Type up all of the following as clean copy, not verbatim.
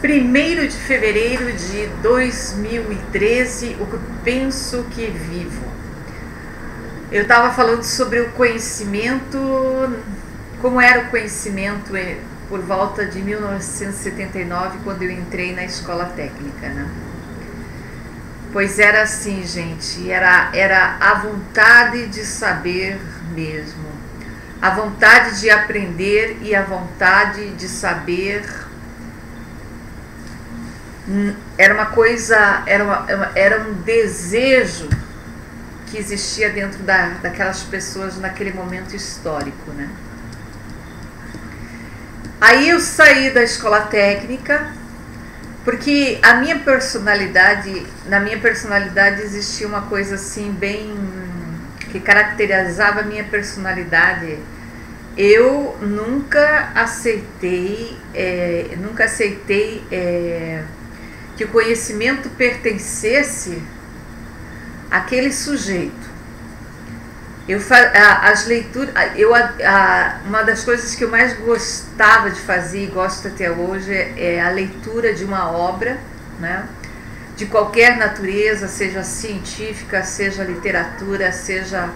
1º de fevereiro de 2013, o que penso que vivo. Eu estava falando sobre o conhecimento, como era o conhecimento por volta de 1979, quando eu entrei na escola técnica, né? Pois era assim, gente, era a vontade de saber mesmo, a vontade de aprender e a vontade de saber. Era uma coisa, era um desejo que existia dentro daquelas pessoas naquele momento histórico, né? Aí eu saí da escola técnica, porque na minha personalidade existia uma coisa assim bem que caracterizava a minha personalidade. Eu nunca aceitei que o conhecimento pertencesse àquele sujeito. As leituras, uma das coisas que eu mais gostava de fazer e gosto até hoje é a leitura de uma obra, né, de qualquer natureza, seja científica, seja literatura, seja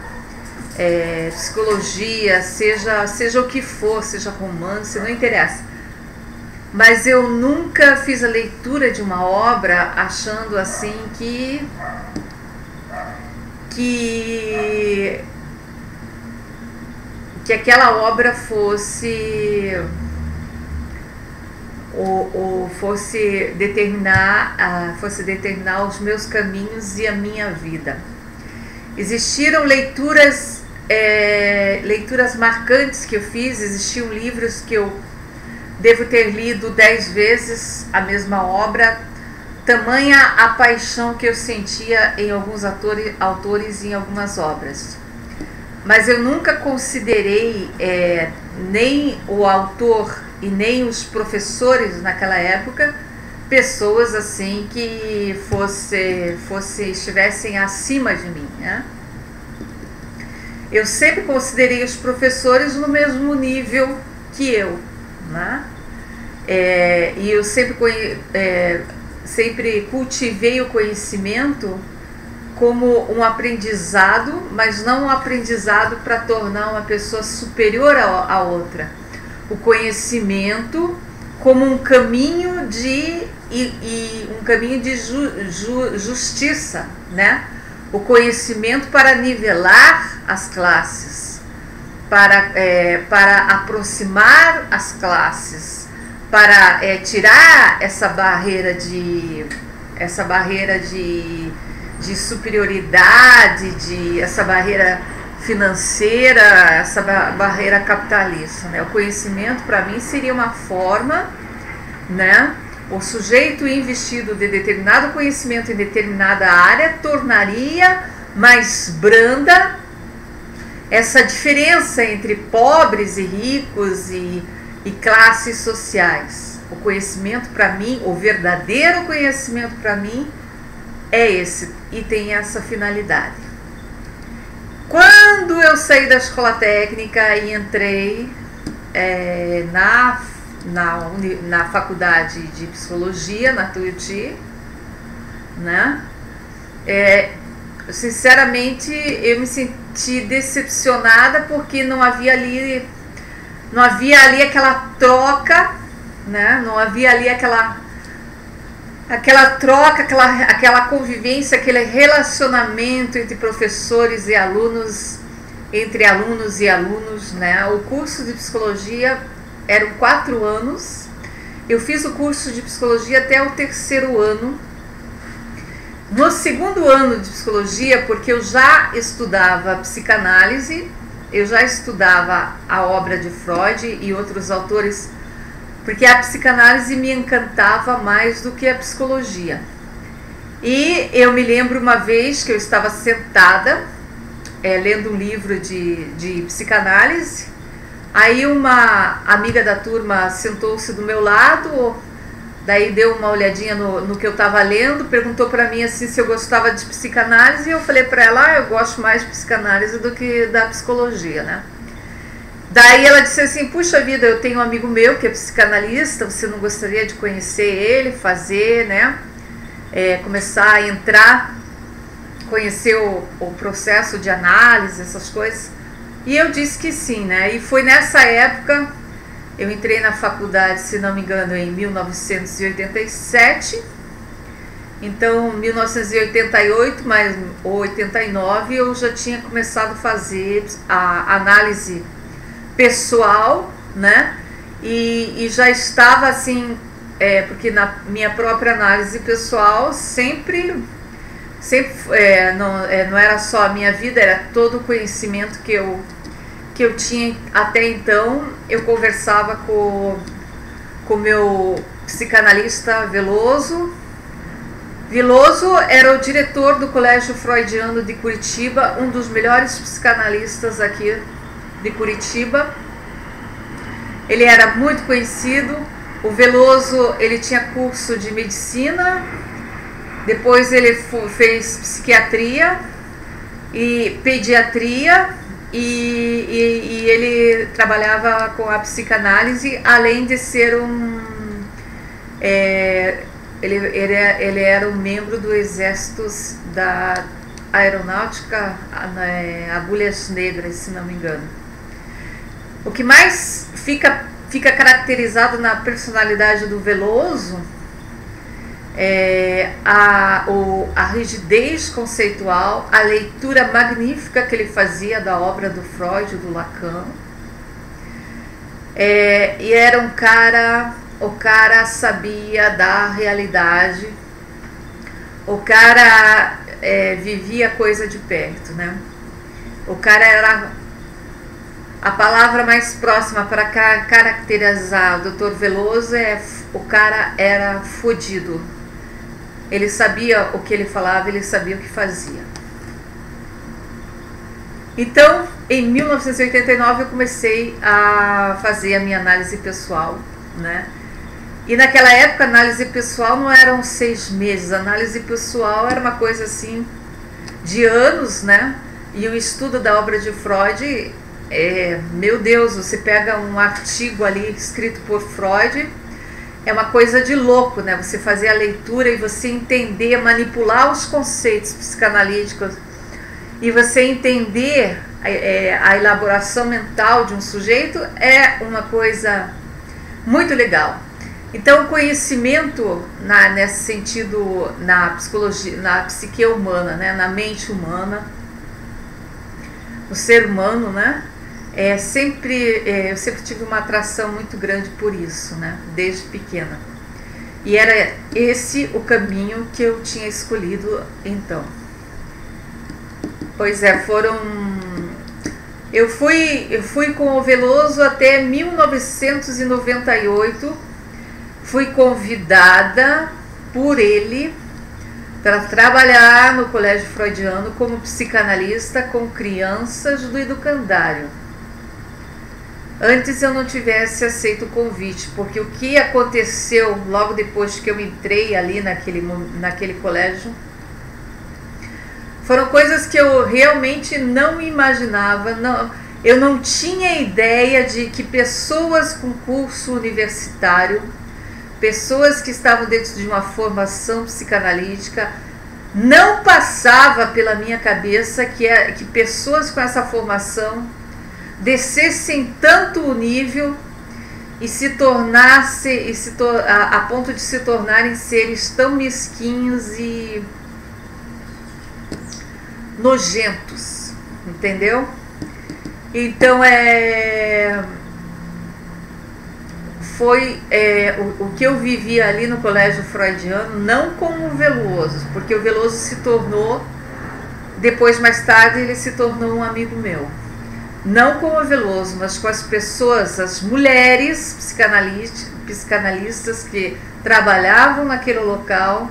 psicologia, seja o que for, seja romance, não interessa. Mas eu nunca fiz a leitura de uma obra achando assim que aquela obra fosse determinar os meus caminhos e a minha vida. Existiram leituras marcantes que eu fiz, existiam livros que eu devo ter lido 10 vezes a mesma obra, tamanha a paixão que eu sentia em alguns autores e em algumas obras. Mas eu nunca considerei nem o autor e nem os professores naquela época pessoas assim que estivessem acima de mim, né? Eu sempre considerei os professores no mesmo nível que eu, né? E eu sempre cultivei o conhecimento como um aprendizado, mas não um aprendizado para tornar uma pessoa superior à outra. O conhecimento como um caminho de justiça, né? O conhecimento para nivelar as classes, para aproximar as classes, para tirar essa barreira de superioridade, essa barreira financeira, essa barreira capitalista, né? O conhecimento para mim seria uma forma, né? O sujeito investido de determinado conhecimento em determinada área tornaria mais branda essa diferença entre pobres e ricos e classes sociais. O conhecimento para mim, o verdadeiro conhecimento para mim é esse e tem essa finalidade. Quando eu saí da escola técnica e entrei na faculdade de psicologia, na Tuiuti, né? Sinceramente, eu me senti decepcionada porque não havia ali aquela troca, né? Não havia ali aquela troca, aquela convivência, aquele relacionamento entre professores e alunos, entre alunos e alunos, né? O curso de psicologia eram 4 anos. Eu fiz o curso de psicologia até o 3º ano. No 2º ano de psicologia, porque eu já estudava psicanálise, eu já estudava a obra de Freud e outros autores, porque a psicanálise me encantava mais do que a psicologia. E eu me lembro uma vez que eu estava sentada lendo um livro de psicanálise. Aí uma amiga da turma sentou-se do meu lado, daí deu uma olhadinha no que eu estava lendo, perguntou para mim assim se eu gostava de psicanálise, e eu falei para ela, eu gosto mais de psicanálise do que da psicologia, né? Daí ela disse assim, puxa vida, eu tenho um amigo meu que é psicanalista, você não gostaria de conhecer ele, fazer, né? Começar a entrar, conhecer o processo de análise, essas coisas. E eu disse que sim, né? E foi nessa época, eu entrei na faculdade, se não me engano, em 1987. Então, 1988, ou 89, eu já tinha começado a fazer a análise pessoal, né? E já estava assim, porque na minha própria análise pessoal sempre não era só a minha vida, era todo o conhecimento que eu tinha até então. Eu conversava com o meu psicanalista Veloso. Veloso era o diretor do Colégio Freudiano de Curitiba, um dos melhores psicanalistas aqui de Curitiba. Ele era muito conhecido. O Veloso, ele tinha curso de medicina, depois ele fez psiquiatria e pediatria, e ele trabalhava com a psicanálise, além de ser ele era um membro do Exército da Aeronáutica, Agulhas Negras, se não me engano. O que mais fica caracterizado na personalidade do Veloso é a rigidez conceitual, a leitura magnífica que ele fazia da obra do Freud, do Lacan. E era o cara sabia da realidade, o cara vivia a coisa de perto, né? O cara era a palavra mais próxima para caracterizar o Dr. Veloso, o cara era fodido. Ele sabia o que ele falava, ele sabia o que fazia. Então, em 1989 eu comecei a fazer a minha análise pessoal, né? E naquela época a análise pessoal não eram 6 meses, a análise pessoal era uma coisa assim de anos, né? E o estudo da obra de Freud, meu Deus, você pega um artigo ali escrito por Freud, é uma coisa de louco, né? Você fazer a leitura e você entender, manipular os conceitos psicanalíticos e você entender a elaboração mental de um sujeito é uma coisa muito legal. Então, o conhecimento nesse sentido, na psicologia, na psique humana, né? Na mente humana, o ser humano, né? Eu sempre tive uma atração muito grande por isso, né? Desde pequena. E era esse o caminho que eu tinha escolhido então. Pois eu fui com o Veloso até 1998, fui convidada por ele para trabalhar no Colégio Freudiano como psicanalista com crianças do educandário. Antes eu não tivesse aceito o convite, porque o que aconteceu logo depois que eu entrei ali naquele colégio foram coisas que eu realmente não imaginava. Eu não tinha ideia de que pessoas com curso universitário, pessoas que estavam dentro de uma formação psicanalítica, não passava pela minha cabeça que pessoas com essa formação descessem tanto o nível e a ponto de se tornarem seres tão mesquinhos e nojentos, entendeu? Então foi o que eu vivi ali no Colégio Freudiano, não como o Veloso, porque o Veloso se tornou, depois mais tarde ele se tornou um amigo meu. Não com o Veloso, mas com as pessoas, as mulheres psicanalistas que trabalhavam naquele local,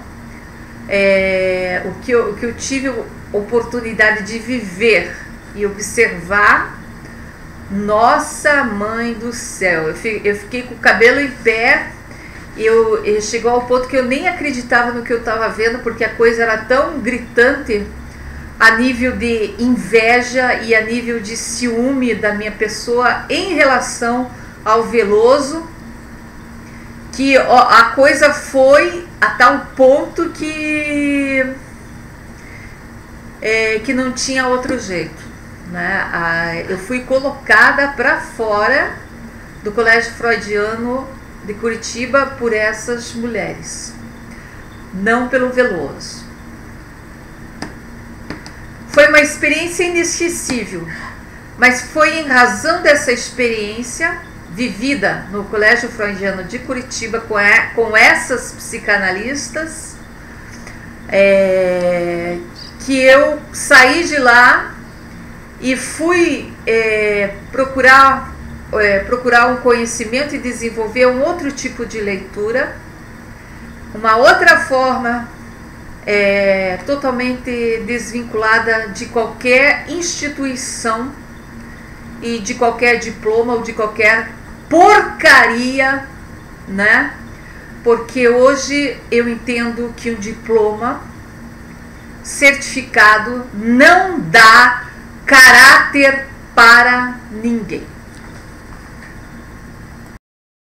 o que eu tive oportunidade de viver e observar. Nossa mãe do céu, eu fiquei com o cabelo em pé, chegou ao ponto que eu nem acreditava no que eu estava vendo, porque a coisa era tão gritante, a nível de inveja e a nível de ciúme da minha pessoa em relação ao Veloso, que a coisa foi a tal ponto que não tinha outro jeito, né? Eu fui colocada para fora do Colégio Freudiano de Curitiba por essas mulheres, não pelo Veloso. Foi uma experiência inesquecível, mas foi em razão dessa experiência vivida no Colégio Freudiano de Curitiba com essas psicanalistas que eu saí de lá e fui procurar um conhecimento e desenvolver um outro tipo de leitura, uma outra forma totalmente desvinculada de qualquer instituição e de qualquer diploma ou de qualquer porcaria, né? Porque hoje eu entendo que um diploma certificado não dá caráter para ninguém.